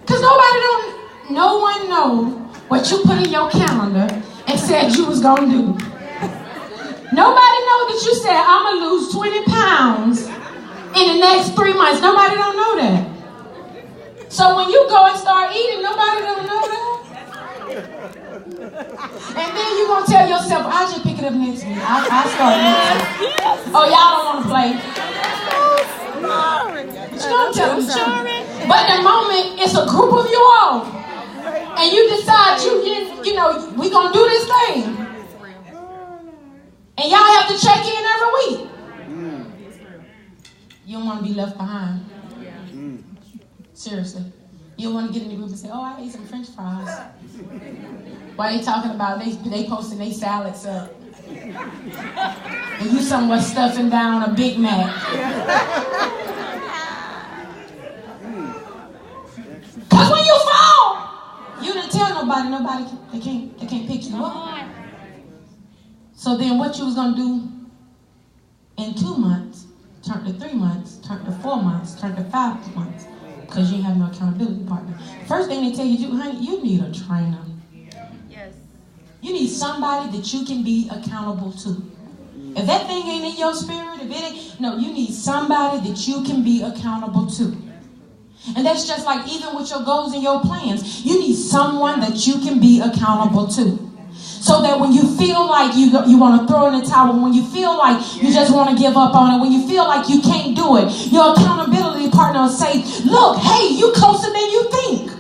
Because no one knows what you put in your calendar and said you was going to do. Nobody knows that you said, I'm going to lose 20 pounds in the next 3 months. Nobody don't know that. So when you go and start eating, nobody don't know that. And then you're going to tell yourself, I'll just pick it up next week. I'll start next week. Oh, y'all don't want to play. But you don't tell them something. But the moment it's a group of you all, and you decide you know, we going to do this thing. And y'all have to check in every week. You don't want to be left behind. Seriously. You don't want to get in the group and say, oh, I ate some French fries. While they talking about, they posting their salads up. And you somewhere stuffing down a Big Mac. Because when you fall, you didn't tell nobody they can't pick you up. So then what you was going to do in 2 months, turn to 3 months, turn to 4 months, turn to 5 months, because you have no accountability partner. First thing they tell you, honey, you need a trainer. Yes. You need somebody that you can be accountable to. If that thing ain't in your spirit, you need somebody that you can be accountable to. And that's just like even with your goals and your plans, you need someone that you can be accountable to. So that when you feel like you want to throw in the towel, when you feel like you just want to give up on it, when you feel like you can't do it, your accountability partner will say, look, hey, you closer than you think.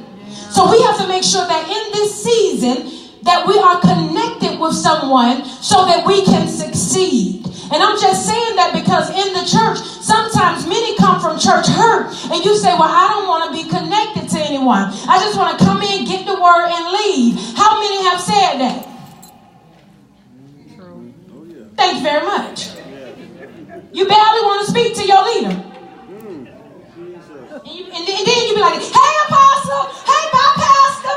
So we have to make sure that in this season that we are connected with someone so that we can succeed. And I'm just saying that because in the church, sometimes many come from church hurt. And you say, well, I don't want to be connected to anyone. I just want to come in, get the word, and leave. How many have said that? Thank you very much. You barely want to speak to your leader. And then you be like, hey, Apostle. Hey, my pastor.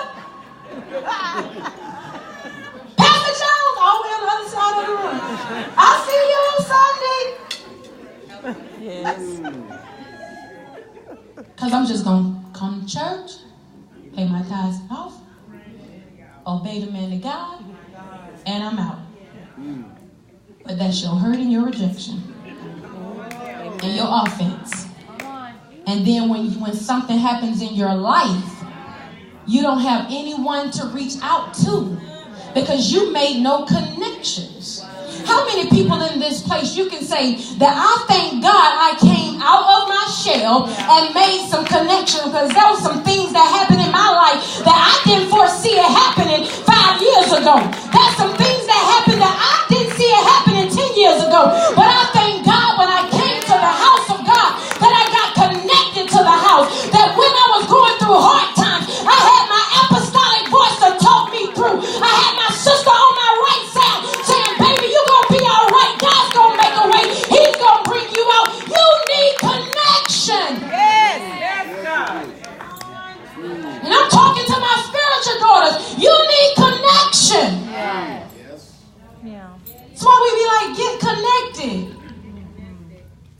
Pastor Jones. Oh, we're on the other side of the room. I'll see you on Sunday. Yes. Because I'm just going to come to church, pay my tithes and offering, obey the man of God, and I'm out. But that's your hurt and your rejection and your offense. And then when something happens in your life, you don't have anyone to reach out to because you made no connections. How many people in this place you can say that I thank God I came out of my shell and made some connection, because there were some things that happened in my life that I didn't foresee it happening 5 years ago. There's some things that happened that I didn't see it happening 10 years ago. But I thank God when I came to the house of God that I got connected to the house, that when I was going through hard times, I had my apostolic voice to talk me through. I had my sister on my right side saying, baby, you're going to be all right. God's going to make a way. He's going to bring you out. You need connection. Yes, God. And I'm talking to my spiritual daughters. You need connection. That's why we be like, get connected.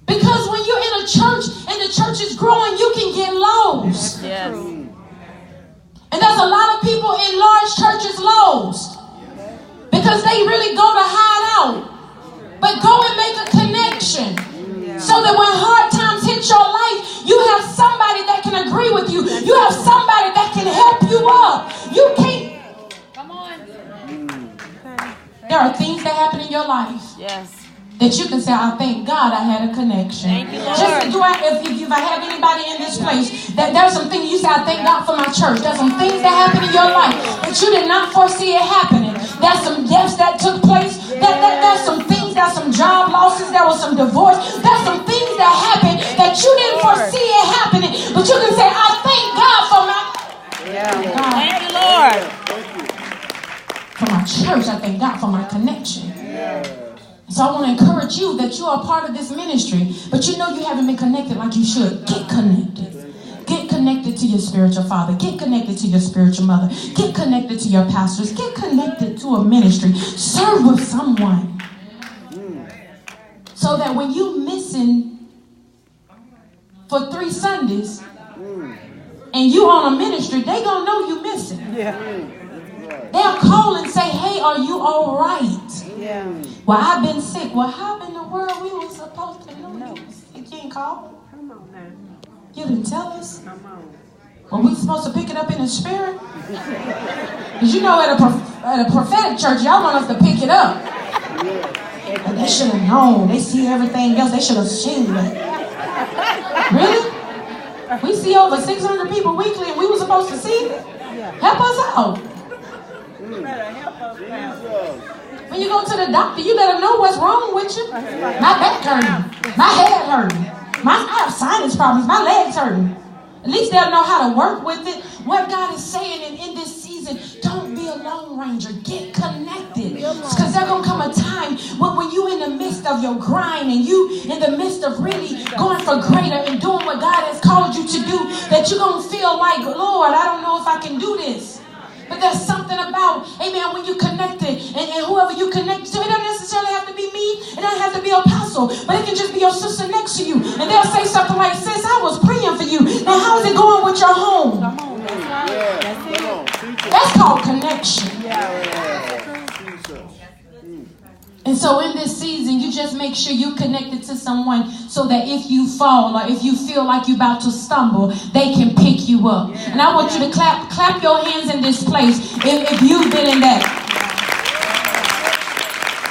Because when you're in a church and the church is growing, you can get lost. Yes. And there's a lot of people in large churches lost because they really go to hide out. But go and make a connection so that when hard times hit your life, you have somebody that can agree with you. You have somebody that can help you up. You can't. Come on. There are things that happen in your life. Yes. That you can say, I thank God I had a connection. Thank you, Lord. Just if I have anybody in this place, that there's some things you say, I thank God for my church. There's some things that happen in your life that you did not foresee it happening. There's some deaths that took place. There's some things, there's some job losses, there was some divorce. There's some things that happened that you didn't foresee it happening. But you can say, I thank God for my God. Thank you, Lord. For my church, I thank God for my connection. So I want to encourage you that you are part of this ministry, but you know you haven't been connected like you should. Get connected. Get connected to your spiritual father. Get connected to your spiritual mother. Get connected to your pastors. Get connected to a ministry. Serve with someone. So that when you're missing for 3 Sundays and you on a ministry, they gonna know you missing. Yeah. They'll call and say, hey, are you all right? Yeah. Well, I've been sick. Well, how in the world we were supposed to know you? You didn't call? Come on now. You didn't tell us? Come on. Well, we supposed to pick it up in the spirit? Because you know at a prophetic church, y'all want us to pick it up. And they should have known. They see everything else. They should have seen it. Really? We see over 600 people weekly and we were supposed to see it? Help us out. You better help us now. When you go to the doctor, you better know what's wrong with you. My back hurting. My head hurting. I have sinus problems. My legs hurting. At least they'll know how to work with it. What God is saying in this season, don't be a lone ranger. Get connected. Because there's going to come a time when you in the midst of your grind and you in the midst of really going for greater and doing what God has called you to do, that you're going to feel like, Lord, I don't know if I can do this. But there's something about, amen, when you connected and whoever you connect to, it doesn't necessarily have to be me. It doesn't have to be Apostle. But it can just be your sister next to you. And they'll say something like, sis, I was praying for you. Now, how's it going with your home? Come on. That's right. That's it. That's called connection. And so in this season, you just make sure you're connected to someone so that if you fall or if you feel like you're about to stumble, they can pick you up. And I want you to clap your hands in this place if you've been in that.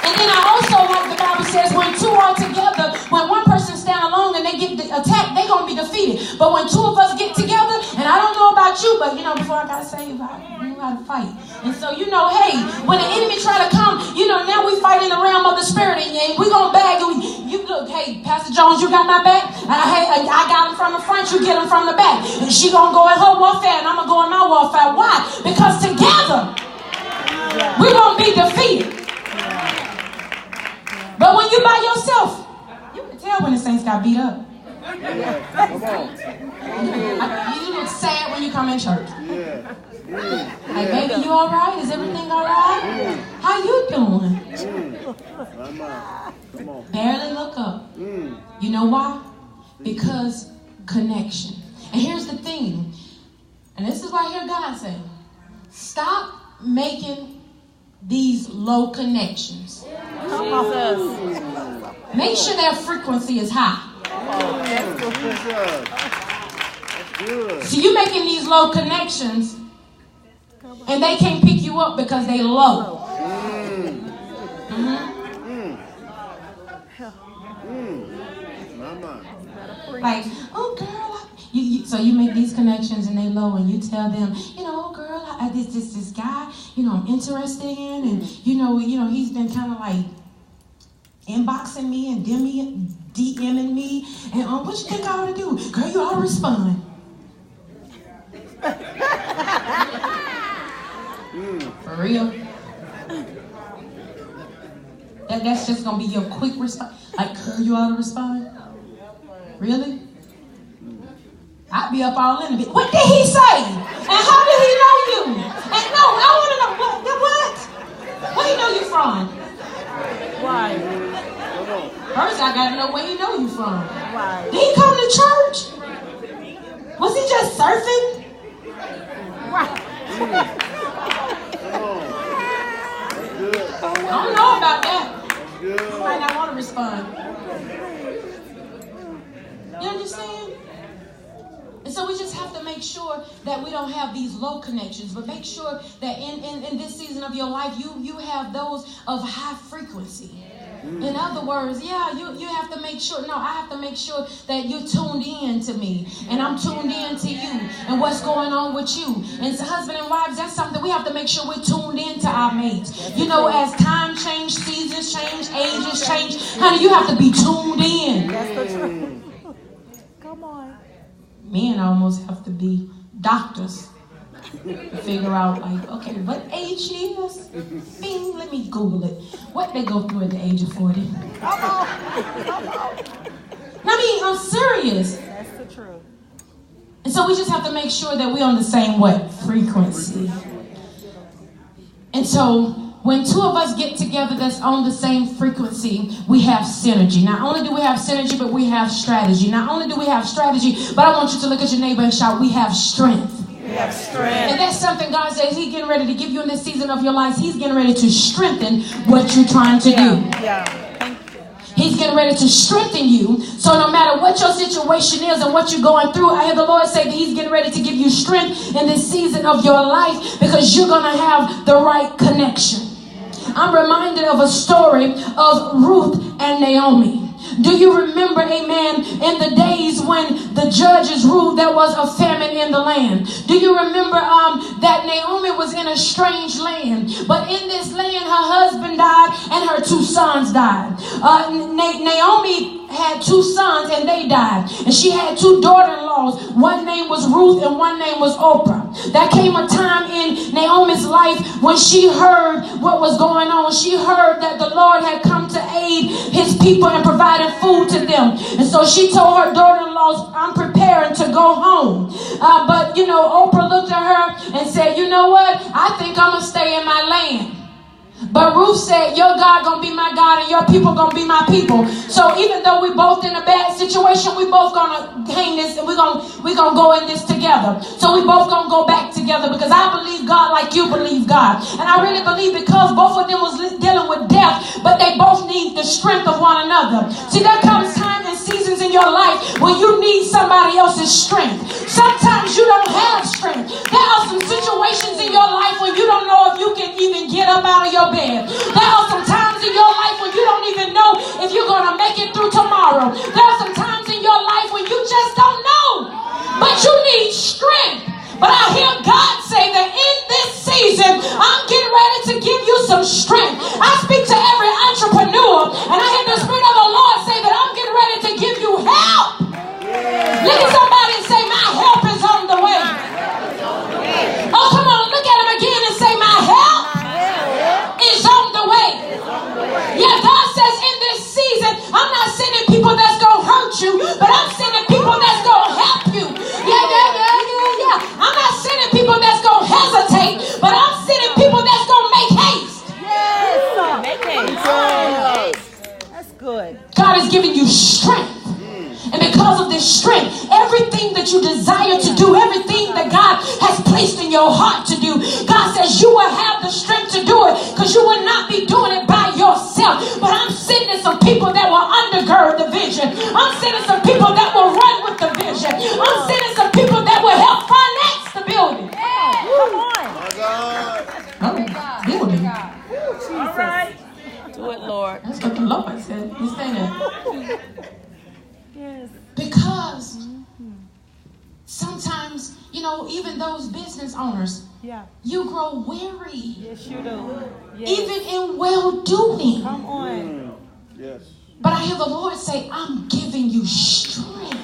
And then I also, like the Bible says, when 2 are together, when one person stand alone and they get attacked, they're going to be defeated. But when 2 of us get together, and I don't know about you, but before I got saved, I knew how to fight. And so, hey, when the enemy try to come, now we fight in the realm of the spirit, and we're going to bag you. Look, hey, Pastor Jones, you got my back? I got him from the front, you get him from the back. And she going to go in her warfare, and I'm going to go in my warfare. Why? Because together, we're going to be defeated. But when you by yourself, you can tell when the saints got beat up. Come on. You look sad when you come in church. Like, baby, you all right? Is everything all right? How you doing? Come on. Barely look up. You know why? Because connection. And here's the thing. And this is why I hear God say, stop making these low connections. Make sure their frequency is high. So you're making these low connections and they can't pick you up because they low. Like, oh girl, so you make these connections and they low, and you tell them, oh girl, this guy, I'm interested in, and he's been kind of like inboxing me and DMing me, and what you think I ought to do? Girl, you ought to respond. For real? That's just gonna be your quick response. Like, girl, you ought to respond. Really? I'd be up all in a bit. What did he say? And how did he know you? And no, I want to know what? Where he know you from? Why? First, I gotta know where he know you from. Why? Did he come to church? Was he just surfing? Right. I don't know about that. You might not want to respond. You understand? And so we just have to make sure that we don't have these low connections, but make sure that in this season of your life, you have those of high frequency. In other words, you have to make sure, I have to make sure that you're tuned in to me, and I'm tuned in to you, and what's going on with you. And so husband and wives, that's something we have to make sure we're tuned in to our mates. As time change, seasons change, ages change, honey, you have to be tuned in. That's the truth. Come on. Men almost have to be doctors to figure out, like, okay, what age she is? Bing, let me Google it. What they go through at the age of 40? Come on. I'm serious. That's the truth. And so we just have to make sure that we're on the same frequency. And so when two of us get together that's on the same frequency, we have synergy. Not only do we have synergy, but we have strategy. Not only do we have strategy, but I want you to look at your neighbor and shout, we have strength. We have strength. And that's something God says He's getting ready to give you in this season of your life. He's getting ready to strengthen what you're trying to do. Yeah. He's getting ready to strengthen you. So no matter what your situation is and what you're going through, I hear the Lord say that He's getting ready to give you strength in this season of your life because you're going to have the right connection. I'm reminded of a story of Ruth and Naomi. Do you remember, amen, in the days when the judges ruled, there was a famine in the land? Do you remember that Naomi was in a strange land? But in this land, her husband died and her two sons died. Naomi had two sons and they died. And she had two daughter-in-laws. One name was Ruth and one name was Oprah. There came a time in Naomi's life when she heard what was going on. She heard that the Lord had come to aid His people and provided food to them. And so she told her daughter-in-laws, I'm preparing to go home. But Oprah looked at her and said, you know what? I think I'm going to stay in my land. But Ruth said, your God gonna be my God and your people gonna be my people. So even though we both in a bad situation, we both gonna hang this and we're gonna go in this together. So we both gonna go back together because I believe God like you believe God. And I really believe because both of them was dealing with death, but they both need the strength of one another. See, there comes time and seasons in your life when you need somebody else's strength. Sometimes you don't have strength. There are some situations in your life when you don't know if you can even get up out of your bed. There are some times in your life when you don't even know if you're going to make it through tomorrow. There are some times in your life when you just don't know. But you need strength. But I hear God say that in this season, I'm getting ready to give you some strength. I speak to every entrepreneur, and I hear the Spirit of the Lord say that I'm getting ready to give you help. Look at somebody and say, my help is on the way. Oh, come on, look at him again and say, my help is on the way. Yeah, God says in this season, I'm not sending people that's going to hurt you, but I'm sending people that's going to help you. Yeah. I'm not sending people that's going to hesitate, but I'm sending people that's going to make haste. Yes. Make haste. That's good. God is giving you strength. And because of this strength, everything that you desire to do, everything that God has placed in your heart to do, God says you will have the strength to do it because you will not be doing it by yourself. But I'm sending some people that will undergird the vision. I'm sending some people that will run with the vision. I'm sending some people that will help finance the building. Come on. Building. All right. Do it, Lord. That's what the Lord said. He's saying that. Yes. Because sometimes, even those business owners, you grow weary. Yes, you do. Yes. Even in well-doing. Come on. Yes. But I hear the Lord say, I'm giving you strength.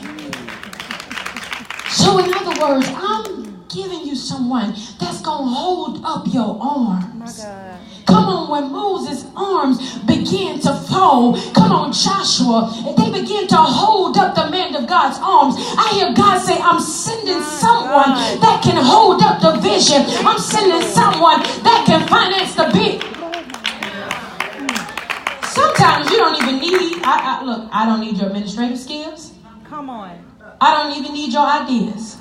So in other words, I'm giving you someone that's going to hold up your arms. My God. Come on, when Moses' arms began to fall, come on, Joshua, they begin to hold up the man of God's arms. I hear God say, I'm sending someone that can hold up the vision. I'm sending someone that can finance the big. Sometimes you don't even need, I don't need your administrative skills. Come on. I don't even need your ideas.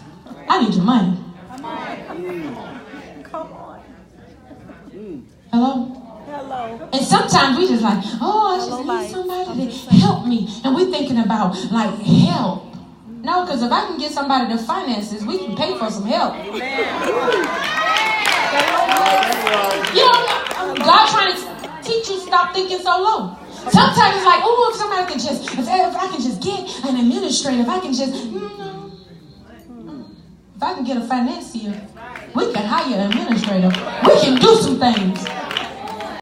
I need your money. Come on. Come on. Hello? Hello. And sometimes we just like, I just need somebody to help me. And we're thinking about like help. No, because if I can get somebody to finance this, we can pay for some help. God trying to teach you stop thinking so low. Sometimes it's like, if somebody can just, if I can just get an administrator, if I can just, if I can get a financier, we can hire an administrator. We can do some things.